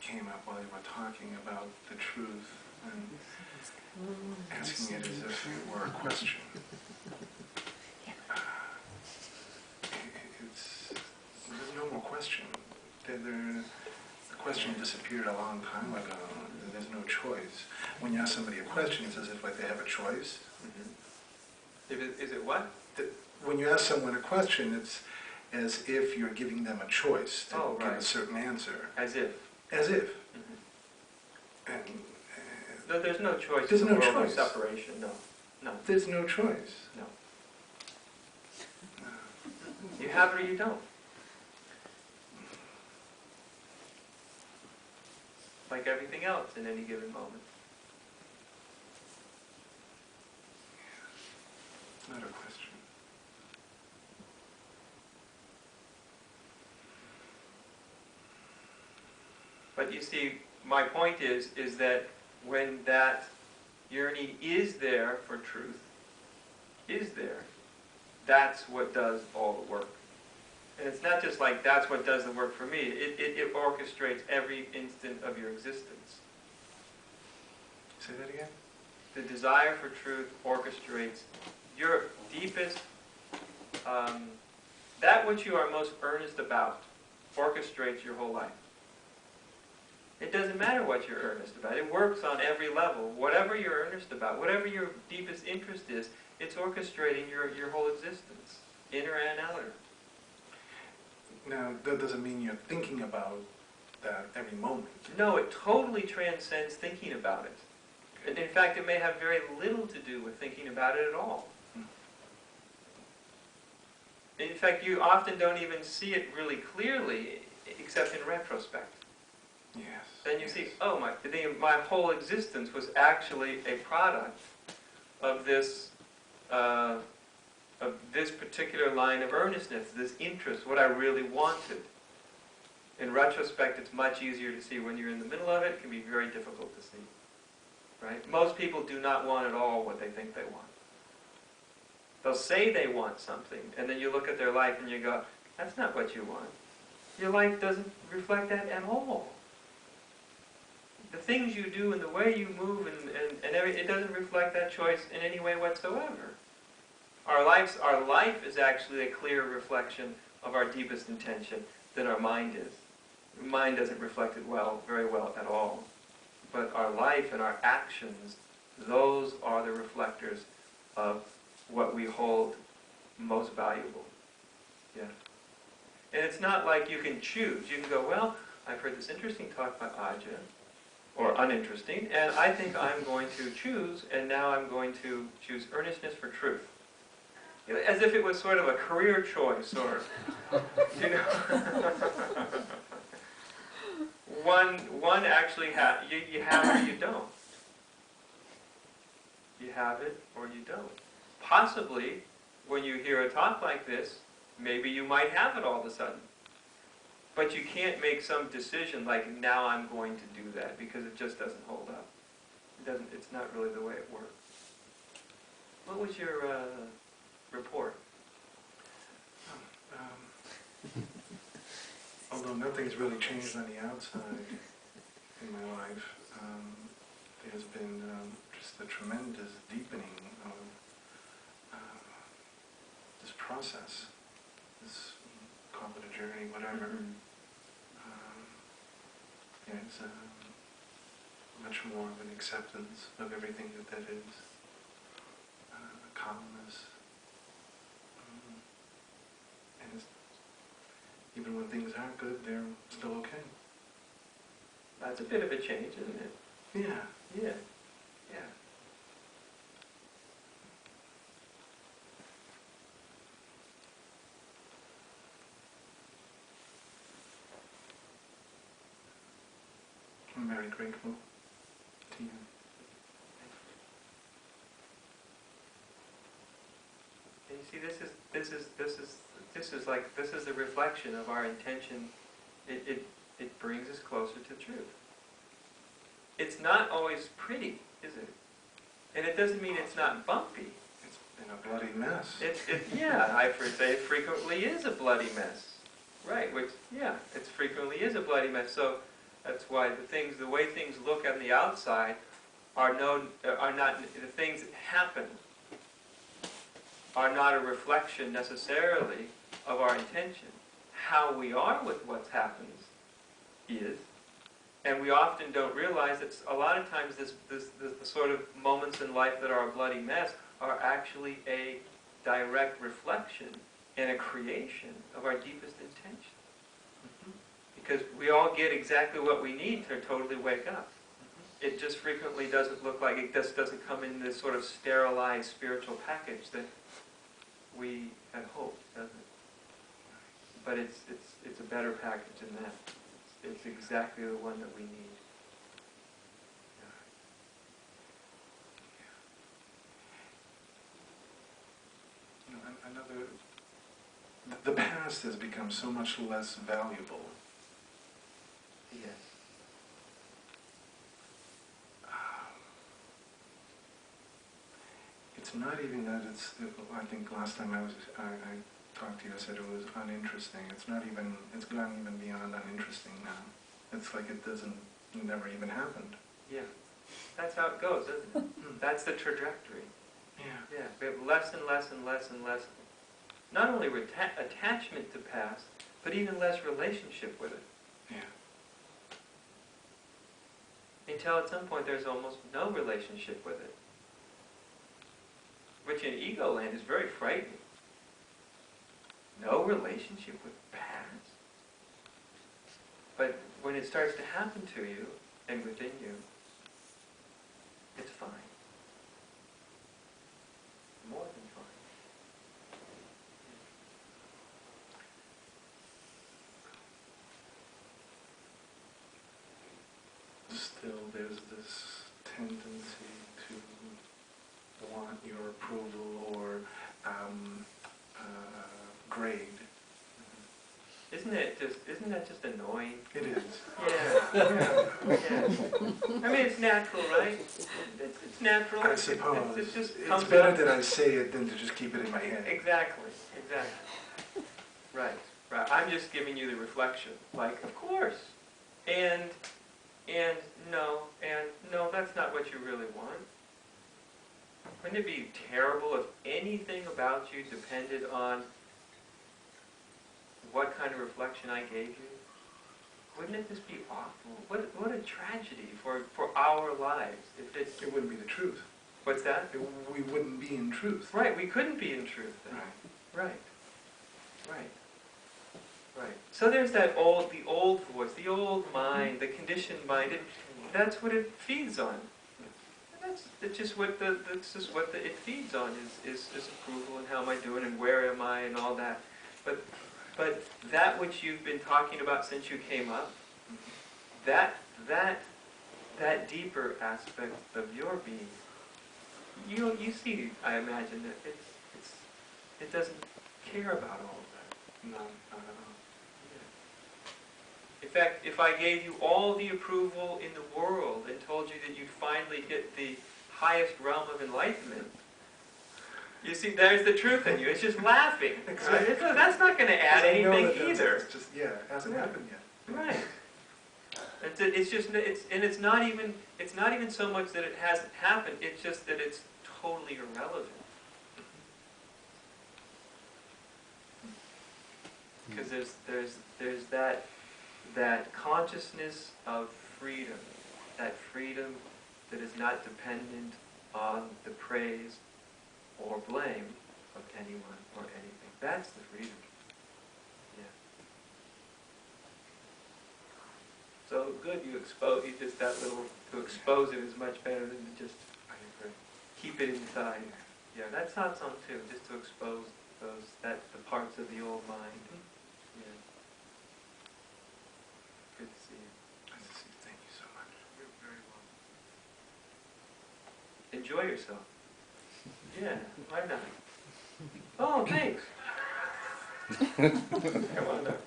came up while you were talking about the truth and asking it as if it were a question. There's no more question. The question disappeared a long time ago. There's no choice. When you ask somebody a question, it's as if like they have a choice. Is it what? When you ask someone a question, it's as if you're giving them a choice to give a certain answer. As if. As if. And, no, there's no choice there's in the no world choice. of separation, no. No. There's no choice. No. You have it or you don't. Like everything else in any given moment. It's not a question. But you see, my point is that when that yearning is there for truth, that's what does all the work. And it's not just like that's what does the work for me. It orchestrates every instant of your existence. Say that again? The desire for truth orchestrates your deepest, that which you are most earnest about, orchestrates your whole life. It doesn't matter what you're earnest about. It works on every level. Whatever you're earnest about, whatever your deepest interest is, it's orchestrating your whole existence, inner and outer. Now, that doesn't mean you're thinking about that every moment. No, it totally transcends thinking about it. And in fact, it may have very little to do with thinking about it at all. In fact, you often don't even see it really clearly, except in retrospect. Yes. Then you see, oh, my whole existence was actually a product of this particular line of earnestness, this interest, what I really wanted. In retrospect, it's much easier to see. When you're in the middle of it, it can be very difficult to see. Right? Most people do not want at all what they think they want. They'll say they want something, and then you look at their life and you go, that's not what you want. Your life doesn't reflect that at all. The things you do and the way you move and everything, it doesn't reflect that choice in any way whatsoever. Our life is actually a clearer reflection of our deepest intention than our mind is. The mind doesn't reflect it very well at all. But our life and our actions, those are the reflectors of what we hold most valuable. Yeah. And it's not like you can choose. You can go, well, I've heard this interesting talk by Ajahn, or uninteresting, and I think I'm going to choose, and now I'm going to choose earnestness for truth. You know, as if it was sort of a career choice, or, you know. one actually you have it or you don't. You have it or you don't. Possibly, when you hear a talk like this, maybe you might have it all of a sudden. But you can't make some decision like, now I'm going to do that, because it just doesn't hold up. It's not really the way it works. What was your report? Although nothing's really changed on the outside in my life, there's been just a tremendous deepening of this process, this, call it a journey, whatever. It's much more of an acceptance of everything that is, a calmness. And it's, even when things aren't good, they're still okay. That's a bit of a change, isn't it? Yeah. Yeah. Yeah. I'm very grateful to you. And you see, this is the reflection of our intention. It brings us closer to truth. It's not always pretty, is it? And it doesn't mean it's not bumpy. It's been a bloody mess. Yeah, I say it frequently is a bloody mess. Right, which, yeah, it frequently is a bloody mess. So That's why the way things look on the outside are not, the things that happen are not a reflection necessarily of our intention. How we are with what happens is, and we often don't realize that a lot of times the sort of moments in life that are a bloody mess are actually a direct reflection and a creation of our deepest intention. Because we all get exactly what we need to totally wake up. It just frequently doesn't look like, it just doesn't come in this sort of sterilized spiritual package that we had hoped, doesn't it? But it's a better package than that. It's exactly the one that we need. You know, the past has become so much less valuable. Yes. It's not even that I think last time I talked to you, I said it was uninteresting. It's not even, it's gone even beyond uninteresting now. It's like it never even happened. Yeah. That's how it goes, isn't it? That's the trajectory. Yeah. Yeah. We have less and less and less and less, not only attachment to past, but even less relationship with it. Yeah. Until at some point there's almost no relationship with it. Which in ego land is very frightening. No relationship with past. But when it starts to happen to you and within you, it's fine. More than fine. Still, there's this tendency to want your approval or grade. Isn't that just annoying? It is. Yeah. Yeah. I mean, it's natural, right? It's natural. I suppose. It just it's comes better up. that I say it than to just keep it in my head. Exactly. Right. I'm just giving you the reflection. Like, of course. And no, that's not what you really want. Wouldn't it be terrible if anything about you depended on what kind of reflection I gave you? Wouldn't it just be awful? What a tragedy for our lives if It wouldn't be the truth. What's that? We wouldn't be in truth. Right, we couldn't be in truth then. Right. Right. So there's the old voice, the old mind, the conditioned mind. That's what it feeds on. That's just what it feeds on is approval and how am I doing and where am I and all that. But that which you've been talking about since you came up, that deeper aspect of your being, you see, I imagine that it doesn't care about all of that. No, not at all. In fact, if I gave you all the approval in the world and told you that you'd finally hit the highest realm of enlightenment, you see, there's the truth in you. It's just laughing. Exactly. Right? That's not going to add anything either. It's just, it hasn't happened yet. Right. It's not even so much that it hasn't happened. It's just that it's totally irrelevant. Because there's that consciousness of freedom, that freedom that is not dependent on the praise or blame of anyone or anything. That's the freedom. Yeah. So good, you just that little, to expose it is much better than to just keep it inside. Yeah, that's not some too, just to expose the parts of the old mind. Yeah. Good to see you. Nice to see you. Thank you so much. You're very welcome. Enjoy yourself. Yeah, why not? Oh, thanks. Come on up.